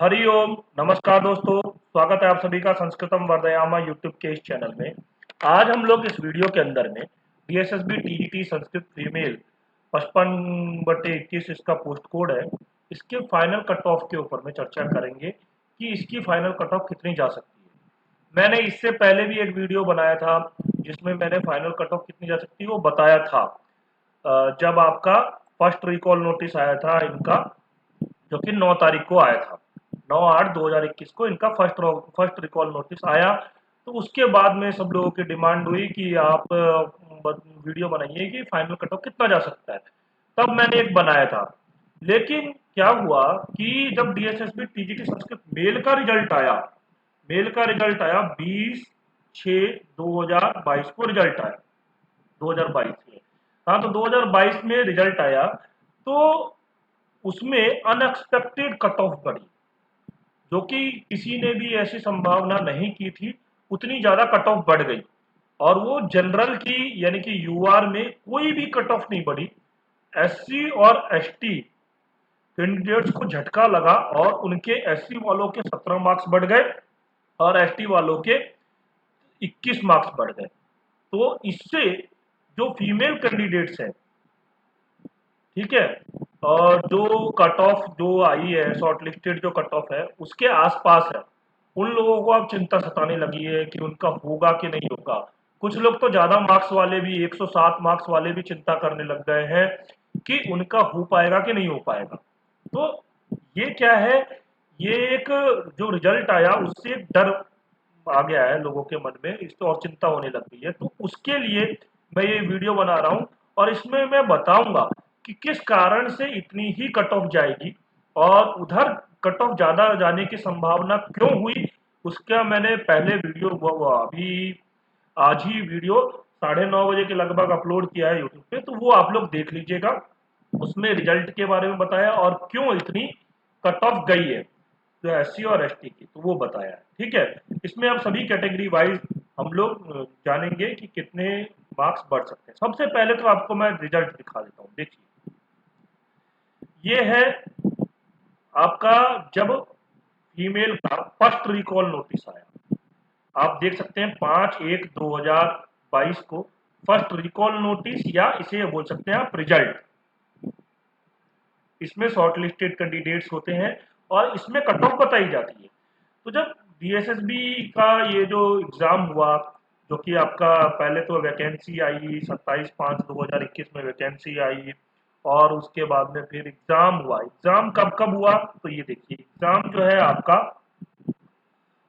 हरिओम। नमस्कार दोस्तों, स्वागत है आप सभी का संस्कृतम वर्धयामा यूट्यूब के इस चैनल में। आज हम लोग इस वीडियो के अंदर में डीएसएसबी टीईटी संस्कृत फीमेल 55/21 इसका पोस्ट कोड है। इसके फाइनल कट ऑफ के ऊपर में चर्चा करेंगे कि इसकी फाइनल कट ऑफ कितनी जा सकती है। मैंने इससे पहले भी एक वीडियो बनाया था जिसमें मैंने फाइनल कट ऑफ कितनी जा सकती है वो बताया था। जब आपका फर्स्ट रिकॉल नोटिस आया था इनका, जो कि 9 तारीख को आया था, 9/8/2021 को इनका फर्स्ट रिकॉल नोटिस आया। तो उसके बाद में सब लोगों की डिमांड हुई कि आप वीडियो बनाइए कि फाइनल कट ऑफ कितना जा सकता है। तब मैंने एक बनाया था, लेकिन क्या हुआ कि जब डीएसएसबी टीजीटी संस्कृत मेल का रिजल्ट आया, 20/6/2022 को रिजल्ट आया, 2022 में। हाँ, तो 2022 में रिजल्ट आया तो उसमें अनएक्सपेक्टेड कट ऑफ बढ़ी, जो कि किसी ने भी ऐसी संभावना नहीं की थी। उतनी ज्यादा कट ऑफ बढ़ गई और वो जनरल की यानी कि यूआर में कोई भी कट ऑफ नहीं बढ़ी। एससी और एसटी कैंडिडेट्स को झटका लगा और उनके एससी वालों के 17 मार्क्स बढ़ गए और एसटी वालों के 21 मार्क्स बढ़ गए। तो इससे जो फीमेल कैंडिडेट्स हैं, ठीक है, और जो कट ऑफ जो आई है, शॉर्ट लिस्टेड जो कट ऑफ है उसके आसपास है, उन लोगों को अब चिंता सताने लगी है कि उनका होगा कि नहीं होगा। कुछ लोग तो ज्यादा मार्क्स वाले भी, 107 मार्क्स वाले भी चिंता करने लग गए हैं कि उनका हो पाएगा कि नहीं हो पाएगा। तो ये क्या है, ये एक जो रिजल्ट आया उससे एक डर आ गया है लोगों के मन में, इससे और चिंता होने लग गई है। तो उसके लिए मैं ये वीडियो बना रहा हूँ और इसमें मैं बताऊंगा कि किस कारण से इतनी ही कट ऑफ जाएगी और उधर कट ऑफ ज्यादा जाने की संभावना क्यों हुई। उसका मैंने पहले वीडियो अभी आज ही वीडियो 9:30 बजे के लगभग अपलोड किया है यूट्यूब पे, तो वो आप लोग देख लीजिएगा। उसमें रिजल्ट के बारे में बताया और क्यों इतनी कट ऑफ गई है जो एससी और एसटी की, तो वो बताया है। ठीक है, इसमें अब सभी कैटेगरी वाइज हम लोग जानेंगे कि कितने मार्क्स बढ़ सकते हैं। सबसे पहले तो आपको मैं रिजल्ट दिखा देता हूँ, देखिए। ये है आपका जब फीमेल का फर्स्ट रिकॉल नोटिस आया। आप देख सकते हैं 5/1/2022 को फर्स्ट रिकॉल नोटिस, या इसे बोल सकते हैं आप रिजल्ट। इसमें शॉर्ट लिस्टेड कैंडिडेट्स होते हैं और इसमें कट ऑफ बताई जाती है। तो जब डीएसएसबी का ये जो एग्जाम हुआ, जो कि आपका पहले तो वैकेंसी आई 27/5/2021 में वैकेंसी आई और उसके बाद में फिर एग्जाम हुआ। एग्जाम कब कब हुआ तो ये देखिए, एग्जाम जो है आपका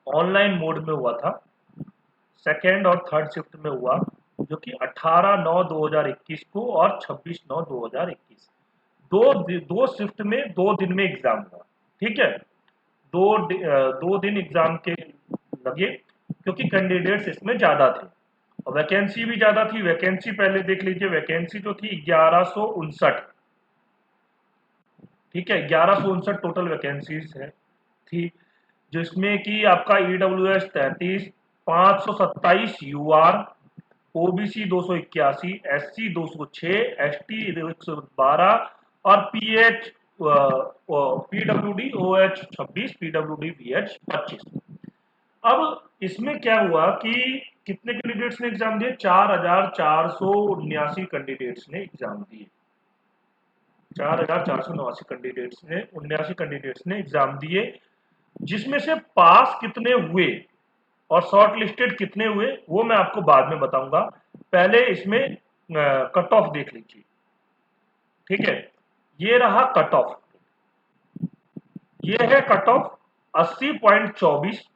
ऑनलाइन मोड में हुआ था, सेकेंड और थर्ड शिफ्ट में हुआ, जो कि 18/9/2021 को और 26/9/2021, दो शिफ्ट में 2 दिन में एग्जाम हुआ। ठीक है, 2 दिन एग्जाम के लगे क्योंकि कैंडिडेट्स इसमें ज्यादा थे और वैकेंसी भी ज्यादा थी। वैकेंसी पहले देख लीजिए, वैकेंसी जो थी 1159। ठीक है, 1159 टोटल वैकेंसीज है थी, जिसमें कि आपका EWS 33, 527 UR, OBC 281, SC 206, ST 112 और पीडब्ल्यूडी ओएच 26, पीडब्ल्यूडी वीएच 25। अब इसमें क्या हुआ कि कितने कैंडिडेट्स ने एग्जाम दिए? 4,479 कैंडिडेट्स ने एग्जाम दिए। 4,489 कैंडिडेट्स ने एग्जाम दिए, जिसमें से पास कितने हुए और शॉर्ट लिस्टेड कितने हुए वो मैं आपको बाद में बताऊंगा। पहले इसमें कट ऑफ देख लीजिए। ठीक है, ये रहा कट ऑफ, ये है कट ऑफ 80.24।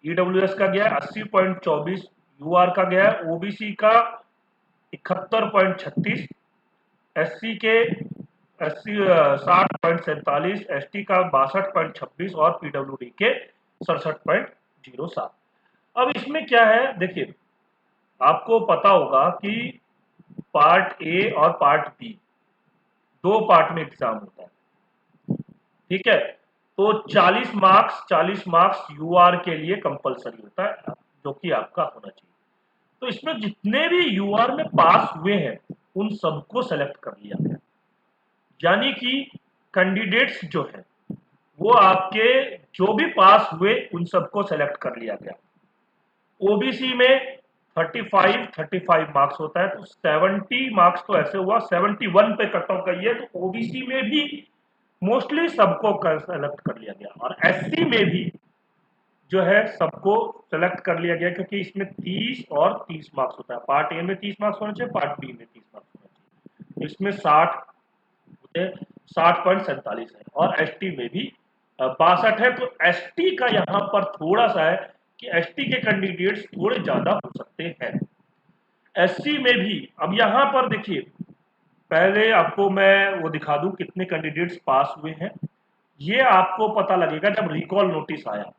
ईडब्ल्यूएस का गया 80.24, यूआर का गया, ओबीसी का 71.36, एससी के 60.47, एसटी का 62.26 और पीडब्ल्यूडी के 67.07। अब इसमें क्या है देखिए, आपको पता होगा कि पार्ट ए और पार्ट बी, 2 पार्ट में एग्जाम होता है। ठीक है, तो 40 मार्क्स यूआर के लिए कंपलसरी होता है, जो कि आपका होना चाहिए। तो इसमें जितने भी यूआर में पास हुए हैं उन सबको सेलेक्ट कर लिया गया, यानी कि कैंडिडेट्स जो है वो आपके जो भी पास हुए उन सबको सेलेक्ट कर लिया गया। ओबीसी में 35 मार्क्स होता है, तो 70 मार्क्स तो ऐसे हुआ 71 पे कट ऑफ गई है, तो ओबीसी में भी मोस्टली सबको सेलेक्ट कर लिया गया। और एससी में भी जो है सबको सेलेक्ट कर लिया गया, क्योंकि इसमें 30 और 30 मार्क्स होता है। पार्ट ए में 30 मार्क्स होना चाहिए, पार्ट बी में 30 मार्क्स होना चाहिए। इसमें 60.47 है। और एसटी में भी 62 है। तो एसटी का यहाँ पर थोड़ा सा है कि एसटी के कैंडिडेट्स थोड़े ज्यादा हो सकते हैं। एससी में भी अब यहाँ पर देखिए, पहले आपको मैं वो दिखा दूं कितने कैंडिडेट्स पास हुए हैं। ये आपको पता लगेगा जब रिकॉल नोटिस आया।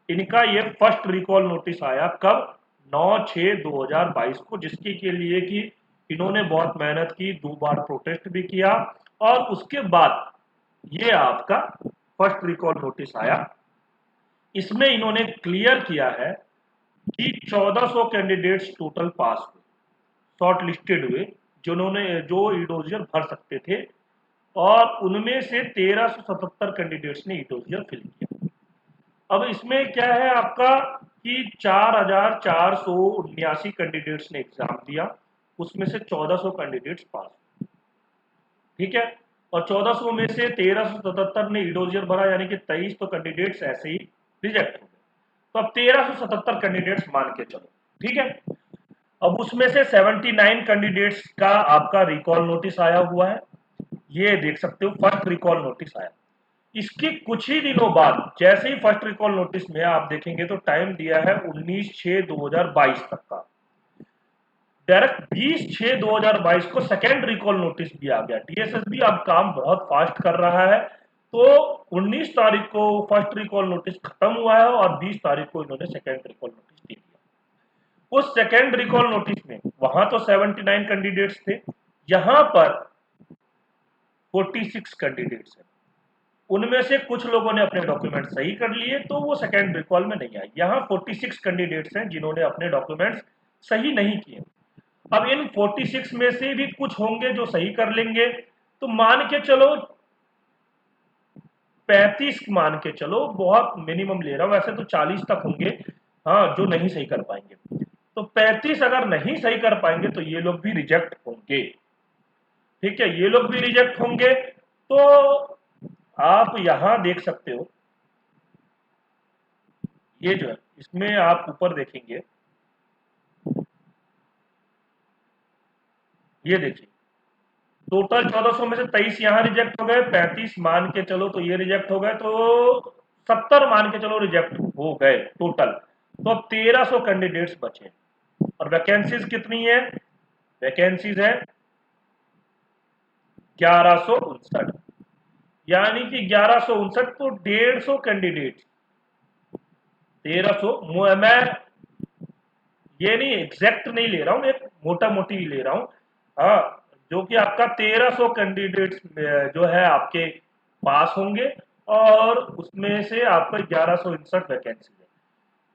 इनका ये फर्स्ट रिकॉल नोटिस आया कब? 9/6/2022 को, जिसके के लिए कि इन्होंने बहुत मेहनत की, 2 बार प्रोटेस्ट भी किया, और उसके बाद ये आपका फर्स्ट रिकॉल नोटिस आया। इसमें इन्होंने क्लियर किया है कि 1400 कैंडिडेट्स टोटल पास हुए, शॉर्ट लिस्टेड हुए, जिन्होंने जो ईडोजियर भर सकते थे, और उनमें से 1377 कैंडिडेट्स ने ईडोजियर फिल किया। अब इसमें क्या है आपका कि 4479 कैंडिडेट्स ने एग्जाम दिया, उसमें से 1400 कैंडिडेट्स पास, ठीक है। और 1400 में से 1377 ने ईडोजियर भरा, यानी कि 23 तो कैंडिडेट्स ऐसे ही रिजेक्ट हो गए। तो अब 1377 कैंडिडेट्स मान के चलो, ठीक है। अब उसमें से 79 कैंडिडेट्स का आपका रिकॉल नोटिस आया हुआ है, ये देख सकते हो, फर्स्ट रिकॉल नोटिस आया। इसके कुछ ही दिनों बाद जैसे ही फर्स्ट रिकॉल नोटिस में आप देखेंगे तो टाइम दिया है 19/6/2022 तक का। डायरेक्ट 20/6/2022 को सेकेंड रिकॉल नोटिस भी आ गया। डीएसएसबी अब काम बहुत फास्ट कर रहा है। तो 19 तारीख को फर्स्ट रिकॉल नोटिस खत्म हुआ है और 20 तारीख को इन्होंने सेकेंड रिकॉल नोटिस दे दिया। उस सेकेंड रिकॉल नोटिस में वहां तो 79 कैंडिडेट्स थे, यहां पर 46 कैंडिडेट्स हैं। उनमें से कुछ लोगों ने अपने डॉक्यूमेंट सही कर लिए, तो वो सेकेंड रिकॉल में नहीं आए। यहाँ 46 कैंडिडेट्स हैं जिन्होंने अपने डॉक्यूमेंट्स सही नहीं किए। अब इन 46 में से भी कुछ होंगे जो सही कर लेंगे, तो मान के चलो 35 मान के चलो, बहुत मिनिमम ले रहा हूं, वैसे तो 40 तक होंगे हाँ जो नहीं सही कर पाएंगे। तो 35 अगर नहीं सही कर पाएंगे तो ये लोग भी रिजेक्ट होंगे, ठीक है, ये लोग भी रिजेक्ट होंगे। तो आप यहां देख सकते हो, ये जो है इसमें आप ऊपर देखेंगे, ये देखिए टोटल 1400 में से 23 यहाँ रिजेक्ट हो गए, 35 मान के चलो तो ये रिजेक्ट हो गए, तो 70 मान के चलो रिजेक्ट हो गए टोटल। तो अब 1300 कैंडिडेट्स बचे। और वैकेंसीज कितनी है? वैकेंसीज है 1159, यानी कि 1159, तो 150 कैंडिडेट 1300। मैं ये नहीं एग्जैक्ट नहीं ले रहा हूं, एक मोटा मोटी ले रहा हूं। हाँ, जो कि आपका 1300 कैंडिडेट्स जो है आपके पास होंगे, और उसमें से आपका 1159 वैकेंसी है।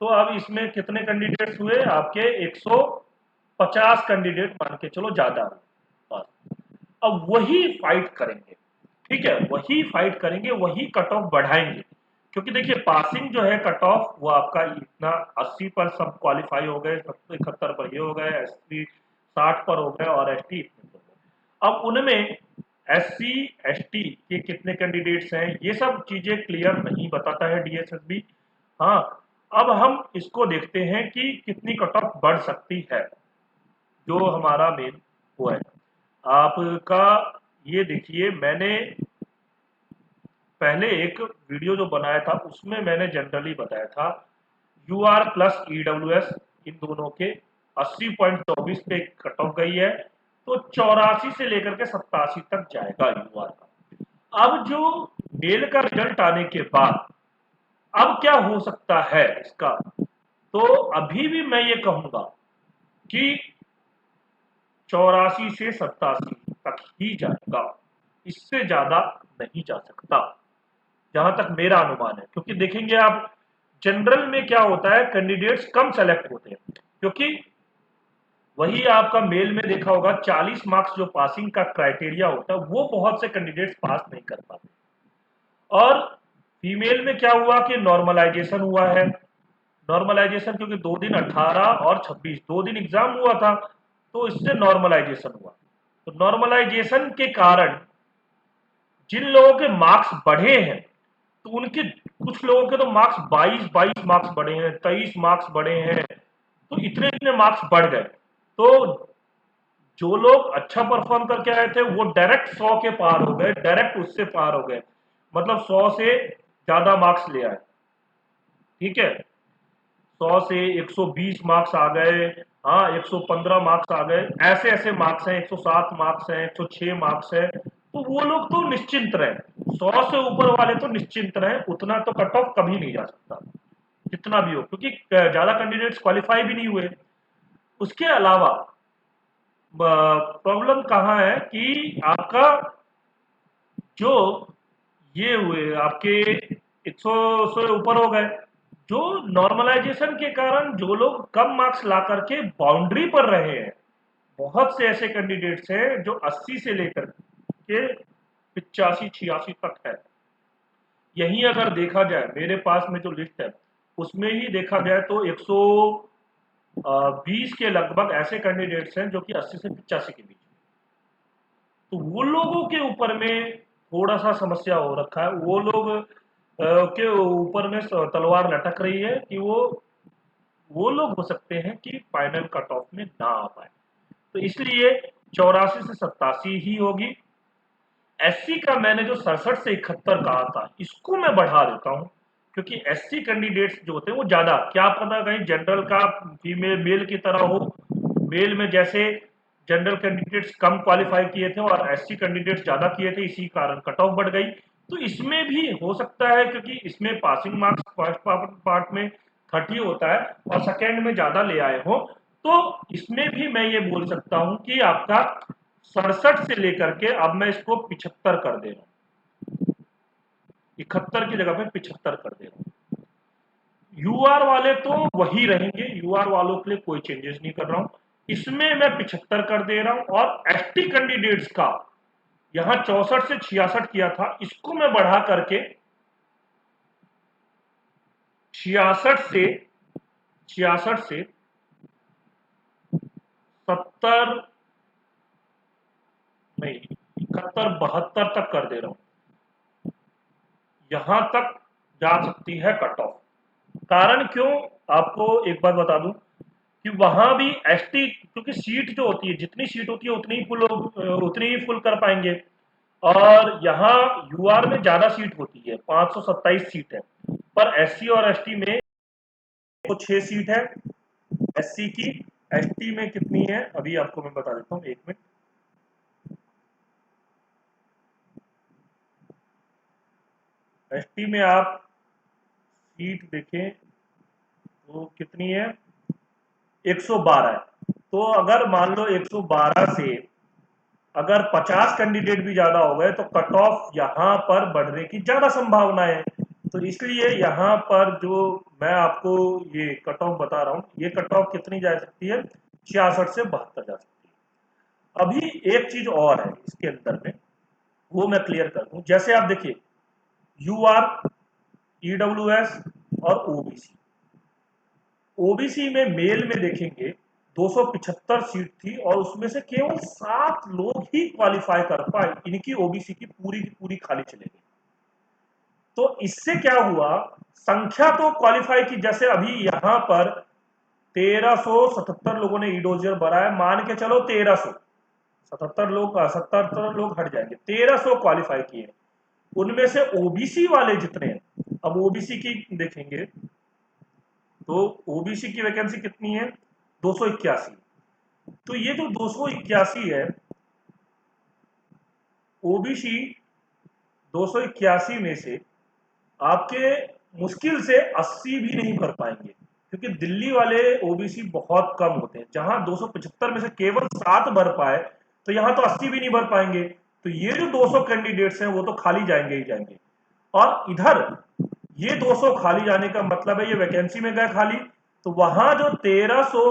तो अब इसमें कितने कैंडिडेट्स हुए आपके? 150 कैंडिडेट मान के चलो ज्यादा हुए बस। अब वही फाइट करेंगे, ठीक है, वही फाइट करेंगे, वही कट ऑफ बढ़ाएंगे। क्योंकि देखिए पासिंग जो है कट ऑफ वो आपका इतना 80 पर सब क्वालिफाई हो गए, 71 पर ये हो गए, एससी 60 पर हो गए, और एसटी इतने पर हो गए। अब उनमें एससी एसटी के कितने कैंडिडेट्स हैं ये सब चीजें क्लियर नहीं बताता है डीएसएसबी। हाँ, अब हम इसको देखते हैं कि कितनी कट ऑफ बढ़ सकती है, जो हमारा मेन वो है आपका। ये देखिए, मैंने पहले एक वीडियो जो बनाया था उसमें मैंने जनरली बताया था यूआर प्लस ईडब्ल्यूएस इन दोनों के 80.24 पे कट ऑफ गई है, तो 84 से लेकर के 87 तक जाएगा यूआर का। अब जो मेल का रिजल्ट आने के बाद अब क्या हो सकता है इसका, तो अभी भी मैं ये कहूंगा कि 84 से 87 तक ही जाएगा, इससे ज्यादा नहीं जा सकता, जहां तक मेरा अनुमान है। क्योंकि देखेंगे आप जनरल में क्या होता है, कैंडिडेट्स कम सेलेक्ट होते हैं, क्योंकि वही आपका मेल में देखा होगा 40 मार्क्स जो पासिंग का क्राइटेरिया होता है वो बहुत से कैंडिडेट्स पास नहीं कर पाते। और फीमेल में क्या हुआ कि नॉर्मलाइजेशन हुआ है। नॉर्मलाइजेशन क्योंकि 2 दिन 18 और 26 2 दिन एग्जाम हुआ था, तो इससे नॉर्मलाइजेशन हुआ। तो नॉर्मलाइजेशन के कारण जिन लोगों के मार्क्स बढ़े हैं, तो उनके कुछ लोगों के तो मार्क्स 22 मार्क्स बढ़े हैं, 23 मार्क्स बढ़े हैं, तो इतने इतने मार्क्स बढ़ गए। तो जो लोग अच्छा परफॉर्म करके आए थे वो डायरेक्ट 100 के पार हो गए, डायरेक्ट उससे पार हो गए, मतलब 100 से ज्यादा मार्क्स ले आए। ठीक है, 100 से 120 मार्क्स आ गए, हाँ 115 मार्क्स आ गए, ऐसे ऐसे मार्क्स हैं, 107 मार्क्स हैं, 106 मार्क्स है। तो वो लोग तो निश्चिंत रहे, 100 से ऊपर वाले तो निश्चिंत रहे, उतना तो कट ऑफ कभी नहीं जा सकता जितना भी हो, क्योंकि ज्यादा कैंडिडेट्स क्वालिफाई भी नहीं हुए। उसके अलावा प्रॉब्लम कहाँ है कि आपका जो ये हुए आपके 100 से ऊपर हो गए, जो नॉर्मलाइजेशन के कारण जो लोग कम मार्क्स ला करके बाउंड्री पर रहे हैं, बहुत से ऐसे कैंडिडेट्स हैं जो 80 से लेकर के 85 86 तक है। यही अगर देखा जाए मेरे पास में जो लिस्ट है, उसमें ही देखा जाए तो 120 के लगभग ऐसे कैंडिडेट्स हैं जो कि 80 से 85 के बीच। तो वो लोगों के ऊपर में थोड़ा सा समस्या हो रखा है, वो लोग के ऊपर में तलवार लटक रही है कि वो लोग हो सकते हैं कि फाइनल कट ऑफ में ना आ पाए। तो इसलिए 84 से 87 ही होगी। एससी का मैंने जो 67 से 71 कहा था, इसको मैं बढ़ा देता हूं, क्योंकि एससी कैंडिडेट्स जो होते हैं वो ज्यादा, क्या पता कहीं जनरल का फीमेल मेल की तरह हो, मेल में जैसे जनरल कैंडिडेट्स कम क्वालिफाई किए थे और एससी कैंडिडेट्स ज्यादा किए थे, इसी कारण कट ऑफ बढ़ गई। तो इसमें भी हो सकता है, क्योंकि इसमें पासिंग मार्क्स फर्स्ट पार्ट में 30 होता है और सेकेंड में ज्यादा ले आए हो, तो इसमें भी मैं ये बोल सकता हूं कि आपका 67 से लेकर के अब मैं इसको 75 कर दे रहा हूं, 71 की जगह पे 75 कर दे रहा हूं। यूआर वाले तो वही रहेंगे, यूआर वालों के लिए कोई चेंजेस नहीं कर रहा हूं, इसमें मैं 75 कर दे रहा हूं। और एसटी कैंडिडेट्स का यहां 64 से 66 किया था, इसको मैं बढ़ा करके 66 से 70 नहीं 71 72 तक कर दे रहा हूं। यहां तक जा सकती है कट ऑफ। कारण क्यों, आपको एक बात बता दूं कि वहां भी एसटी, क्योंकि सीट जो होती है, जितनी सीट होती है उतनी ही फुल कर पाएंगे। और यहाँ यूआर में ज्यादा सीट होती है, 527 सीट है, पर एससी और एसटी में तो 6 सीट है एससी की। एसटी में कितनी है अभी आपको मैं बता देता हूँ, 1 मिनट। एसटी में आप सीट देखें तो कितनी है, 112 है। तो अगर मान लो 112 से अगर 50 कैंडिडेट भी ज्यादा हो गए तो कट ऑफ यहाँ पर बढ़ने की ज्यादा संभावना है। तो इसलिए यहाँ पर जो मैं आपको ये कट ऑफ बता रहा हूँ, ये कट ऑफ कितनी जा सकती है, 66 से 72 जा सकती है। अभी एक चीज और है इसके अंदर में, वो मैं क्लियर कर दूं। जैसे आप देखिए यू आर, ईडब्ल्यूएस और ओबीसी, ओबीसी में मेल में देखेंगे 275 सीट थी और उसमें से केवल 7 लोग ही क्वालिफाई कर पाए, इनकी ओबीसी की पूरी खाली चले गई। तो इससे क्या हुआ, संख्या तो क्वालिफाई की, जैसे अभी यहां पर 1377 लोगों ने ईडोजियर भरा है, मान के चलो 1300, 77 लोग हट जाएंगे, 1300 क्वालिफाई किए। उनमें से ओबीसी वाले जितने हैं, अब ओबीसी की देखेंगे तो ओबीसी की वैकेंसी कितनी है, 281। तो ये जो 281 है, ओबीसी 281 में से आपके मुश्किल से 80 भी नहीं भर पाएंगे, क्योंकि दिल्ली वाले ओबीसी बहुत कम होते हैं। जहां 275 में से केवल 7 भर पाए, तो यहां तो 80 भी नहीं भर पाएंगे। तो ये जो 200 कैंडिडेट्स हैं वो तो खाली जाएंगे ही जाएंगे। और इधर ये 200 खाली जाने का मतलब है ये वैकेंसी में गए खाली। तो वहां जो 1300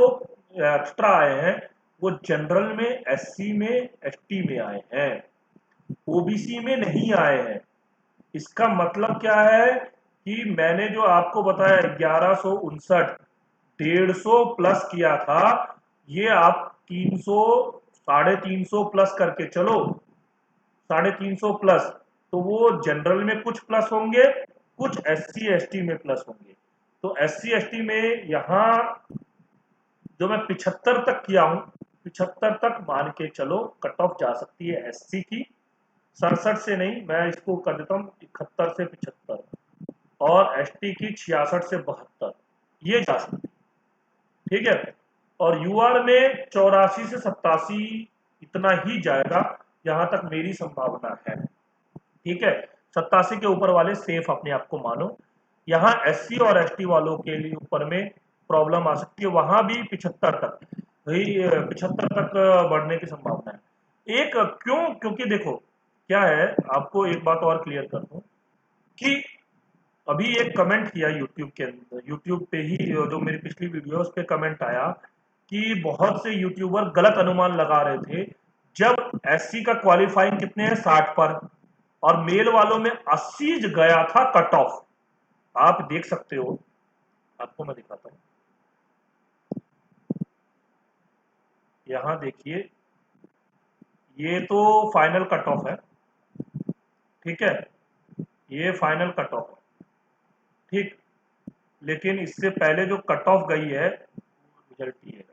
एक्स्ट्रा आए हैं वो जनरल में, एससी में, एसटी में आए हैं, ओबीसी में नहीं आए हैं। इसका मतलब क्या है कि मैंने जो आपको बताया 1159 150 प्लस किया था, ये आप 300 350 प्लस करके चलो, 350 प्लस, तो वो जनरल में कुछ प्लस होंगे, कुछ SC ST में प्लस होंगे। तो SC ST में यहाँ जो मैं 75 तक किया हूं, 75 तक मान के चलो कट ऑफ जा सकती है SC की, 67 से नहीं, मैं इसको कर देता हूँ 71 से 75, और ST की 66 से 72, ये जा सकती है, ठीक है। और UR में 84 से 87 इतना ही जाएगा, जहां तक मेरी संभावना है, ठीक है। 87 के ऊपर वाले सेफ अपने आप को मानो। यहाँ SC और ST वालों के लिए ऊपर में प्रॉब्लम आ सकती है, वहां भी 75 तक, वही 75 तक बढ़ने की संभावना है। एक क्यों, क्योंकि देखो क्या है, आपको एक बात और क्लियर कर दूं कि अभी एक कमेंट किया यूट्यूब के अंदर, यूट्यूब पे ही जो मेरी पिछली वीडियो उस पे कमेंट आया कि बहुत से यूट्यूबर गलत अनुमान लगा रहे थे, जब SC का क्वालिफाइंग कितने हैं 60 पर, और मेल वालों में 80 गया था कट ऑफ। आप देख सकते हो, आपको मैं दिखाता हूं, यहां देखिए, ये तो फाइनल कट ऑफ है, ठीक है, ये फाइनल कट ऑफ है, ठीक। लेकिन इससे पहले जो कट ऑफ गई है, रिजल्ट ये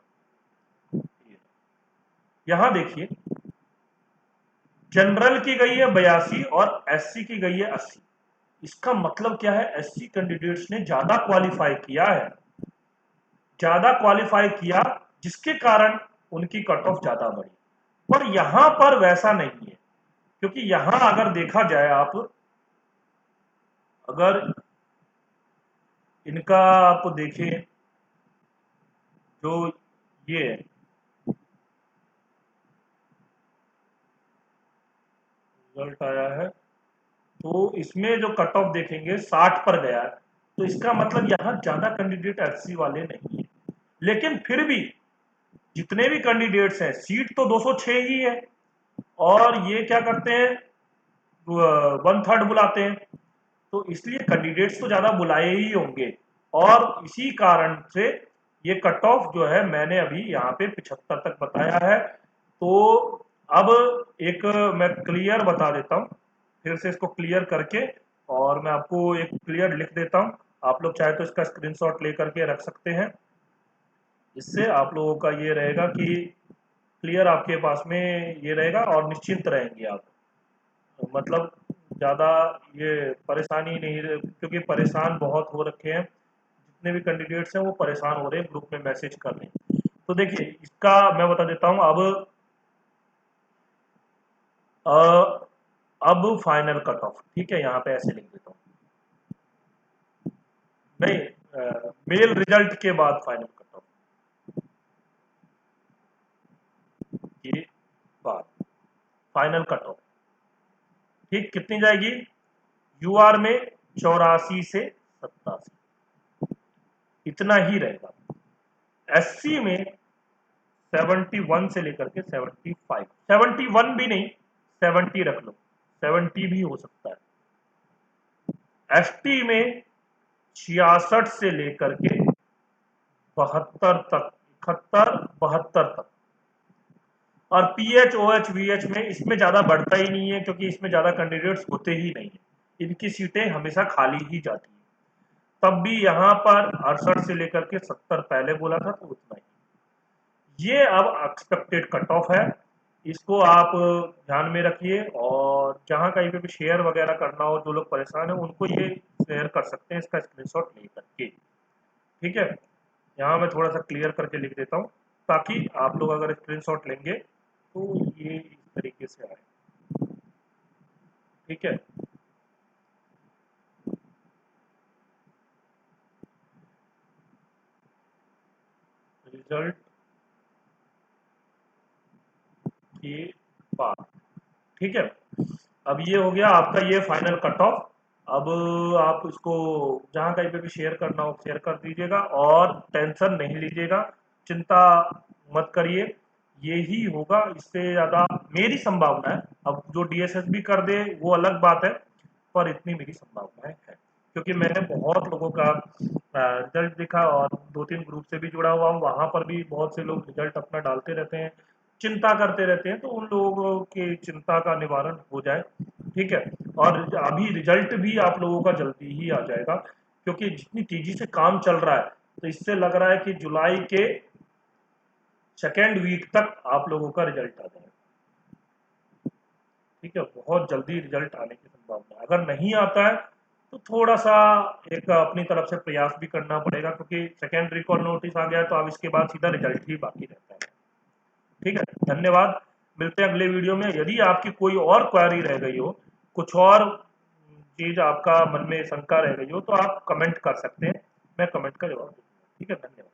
यहां देखिए, जनरल की गई है 82 और SC की गई है 80। इसका मतलब क्या है, SC कैंडिडेट्स ने ज्यादा क्वालिफाई किया है, ज्यादा क्वालिफाई किया, जिसके कारण उनकी कट ऑफ ज्यादा बढ़ी। पर यहां पर वैसा नहीं है, क्योंकि यहां अगर देखा जाए, आप अगर इनका आप देखें, जो ये रिजल्ट आया है, तो इसमें जो कट ऑफ देखेंगे 60 पर गया है, तो इसका मतलब यहां ज्यादा कैंडिडेट SC वाले नहीं है। लेकिन फिर भी जितने भी कैंडिडेट्स हैं, सीट तो 206 ही है, और ये क्या करते हैं, 1/3 बुलाते हैं, तो इसलिए कैंडिडेट्स तो ज्यादा बुलाए ही होंगे, और इसी कारण से ये कट ऑफ जो है मैंने अभी यहाँ पे 75 तक बताया है। तो अब एक मैं क्लियर बता देता हूँ, फिर से इसको क्लियर करके, और मैं आपको एक क्लियर लिख देता हूँ, आप लोग चाहे तो इसका स्क्रीनशॉट लेकर के रख सकते हैं। इससे आप लोगों का ये रहेगा कि क्लियर आपके पास में ये रहेगा, और निश्चिंत रहेंगे आप, मतलब ज़्यादा ये परेशानी नहीं क्योंकि परेशान बहुत हो रखे हैं, जितने भी कैंडिडेट्स हैं वो परेशान हो रहे हैं, ग्रुप में मैसेज कर रहे हैं। तो देखिए इसका मैं बता देता हूँ अ, अब फाइनल कट ऑफ, ठीक है, यहाँ पे ऐसे लिख देता हूँ, नहीं, मेल रिजल्ट के बाद फाइनल कट ऑफ के बाद फाइनल कट ऑफ, ठीक, कितनी जाएगी, UR में 84 से 87, इतना ही रहेगा। SC में 71 से लेकर के 75, 71 भी नहीं, 70 रख लो, 70 भी हो सकता है। ST में 66 से लेकर के 72 तक, 71 72 तक, और PH OH VH में इसमें ज्यादा बढ़ता ही नहीं है, क्योंकि इसमें ज्यादा कैंडिडेट्स होते ही नहीं है, इनकी सीटें हमेशा खाली ही जाती है। तब भी यहाँ पर 68 से लेकर के 70 पहले बोला था, तो उतना ही, ये अब एक्सपेक्टेड कट ऑफ है, इसको आप ध्यान में रखिए, और जहाँ कहीं पे भी शेयर वगैरह करना हो, जो लोग परेशान हैं उनको ये शेयर कर सकते हैं, इसका स्क्रीनशॉट ले करके, ठीक है। यहाँ मैं थोड़ा सा क्लियर करके लिख देता हूँ, ताकि आप लोग अगर स्क्रीनशॉट लेंगे तो ये इस तरीके से आए, ठीक है। रिजल्ट के बाद, ठीक है, अब ये हो गया आपका ये फाइनल कट ऑफ। अब आप इसको जहाँ कहीं पे भी शेयर करना हो शेयर कर दीजिएगा, और टेंशन नहीं लीजिएगा, चिंता मत करिए, यही होगा, इससे ज़्यादा मेरी संभावना है। अब जो DSSB कर दे वो अलग बात है, पर इतनी मेरी संभावनाएं हैं, क्योंकि मैंने बहुत लोगों का रिजल्ट देखा और 2-3 ग्रुप से भी जुड़ा हुआ हूँ, वहाँ पर भी बहुत से लोग रिजल्ट अपना डालते रहते हैं, चिंता करते रहते हैं, तो उन लोगों की चिंता का निवारण हो जाए, ठीक है। और अभी रिजल्ट भी आप लोगों का जल्दी ही आ जाएगा, क्योंकि जितनी तेजी से काम चल रहा है, तो इससे लग रहा है कि जुलाई के सेकेंड वीक तक आप लोगों का रिजल्ट आ जाएगा, ठीक है। बहुत जल्दी रिजल्ट आने की संभावना है। अगर नहीं आता है तो थोड़ा सा एक अपनी तरफ से प्रयास भी करना पड़ेगा, क्योंकि सेकेंड रिकॉल नोटिस आ गया तो अब इसके बाद सीधा रिजल्ट ही बाकी रहता है, ठीक है। धन्यवाद, मिलते हैं अगले वीडियो में। यदि आपकी कोई और क्वेरी रह गई हो, कुछ और चीज आपका मन में शंका रह गई हो, तो आप कमेंट कर सकते हैं, मैं कमेंट का जवाब दूंगा, ठीक है। धन्यवाद।